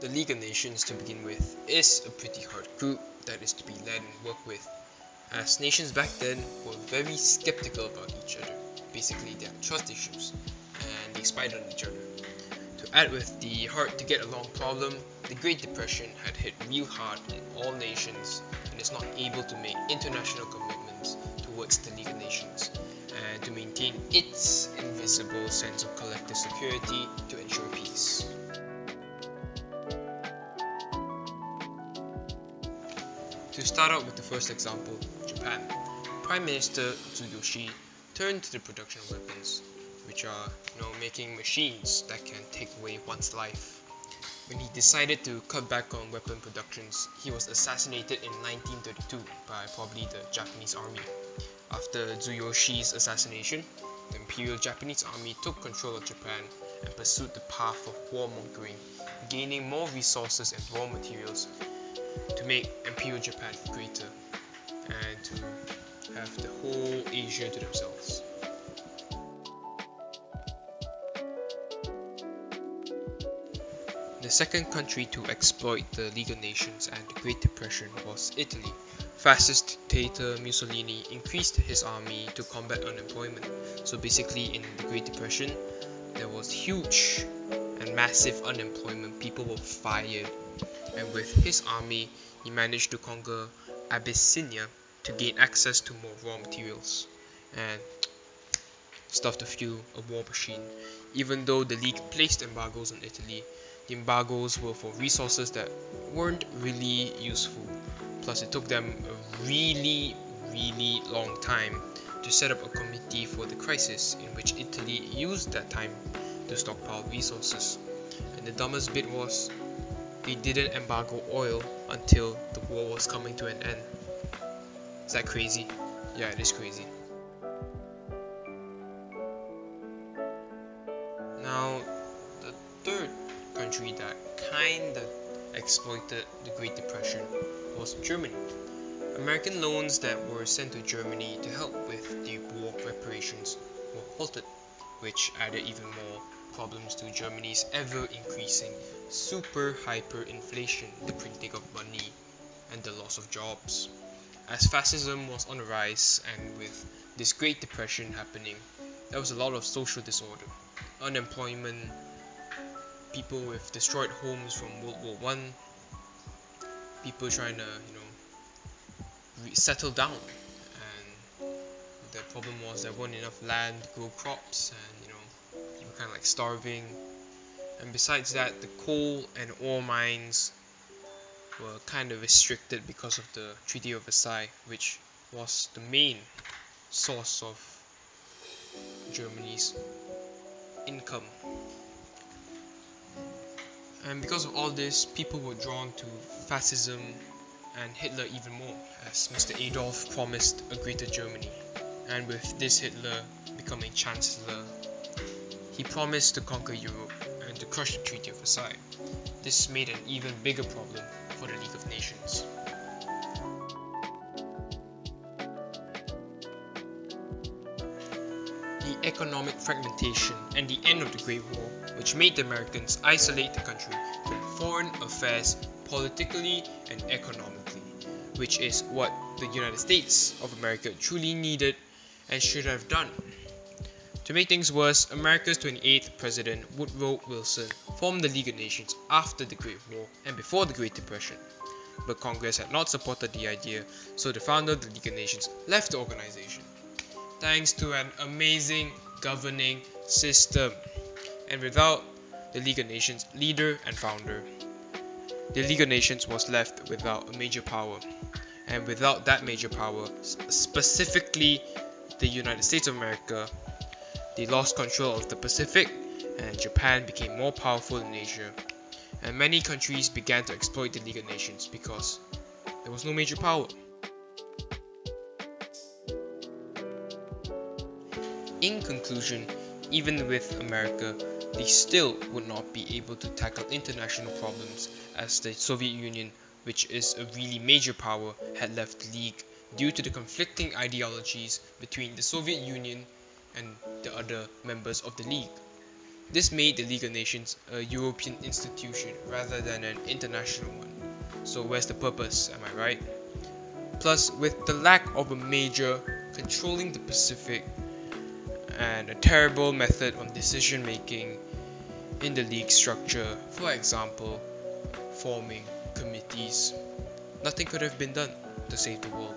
The League of Nations, to begin with, is a pretty hard group that is to be led and worked with, as nations back then were very skeptical about each other. Basically, they had trust issues, and they spied on each other. To add with the hard to get along problem, the Great Depression had hit real hard in all nations and is not able to make international commitments towards the League of Nations and to maintain its invisible sense of collective security to ensure peace. To start out with the first example, Japan. Prime Minister Tsuyoshi turned to the production of weapons, which are, making machines that can take away one's life. When he decided to cut back on weapon productions, he was assassinated in 1932 by probably the Japanese army. After Tsuyoshi's assassination, the Imperial Japanese Army took control of Japan and pursued the path of warmongering, gaining more resources and raw materials to make Imperial Japan greater and to have the whole Asia to themselves. The second country to exploit the League of Nations and the Great Depression was Italy. Fascist dictator Mussolini increased his army to combat unemployment. So basically in the Great Depression, there was huge and massive unemployment. People were fired. And with his army, he managed to conquer Abyssinia to gain access to more raw materials and stuff to fuel a war machine. Even though the League placed embargoes on Italy, the embargoes were for resources that weren't really useful. Plus, it took them a really long time to set up a committee for the crisis, in which Italy used that time to stockpile resources. And the dumbest bit was, they didn't embargo oil until the war was coming to an end. Is that crazy? Yeah, it is crazy. Now, the third country that kinda exploited the Great Depression was Germany. American loans that were sent to Germany to help with the war preparations were halted, which added even more problems to Germany's ever-increasing super hyperinflation, the printing of money, and the loss of jobs. As fascism was on the rise, and with this Great Depression happening, there was a lot of social disorder, unemployment, people with destroyed homes from World War I, people trying to, settle down, and the problem was there wasn't enough land to grow crops, and you were kind of like starving. And besides that, the coal and ore mines were kind of restricted because of the Treaty of Versailles, which was the main source of Germany's income. And because of all this, people were drawn to fascism and Hitler even more, as Mr. Adolf promised a greater Germany. And with this Hitler becoming Chancellor, he promised to conquer Europe and to crush the Treaty of Versailles. This made an even bigger problem for the League of Nations. The economic fragmentation and the end of the Great War, which made the Americans isolate the country from foreign affairs politically and economically, which is what the United States of America truly needed and should have done. To make things worse, America's 28th President, Woodrow Wilson, formed the League of Nations after the Great War and before the Great Depression. But Congress had not supported the idea, so the founder of the League of Nations left the organization, thanks to an amazing governing system. And without the League of Nations leader and founder, the League of Nations was left without a major power. And without that major power, specifically the United States of America, they lost control of the Pacific, and Japan became more powerful in Asia. And many countries began to exploit the League of Nations because there was no major power. In conclusion, even with America, they still would not be able to tackle international problems, as the Soviet Union, which is a really major power, had left the League due to the conflicting ideologies between the Soviet Union and the other members of the League. This made the League of Nations a European institution rather than an international one. So where's the purpose, am I right? Plus, with the lack of a major controlling the Pacific and a terrible method on decision making in the league structure, for example, forming committees, nothing could have been done to save the world.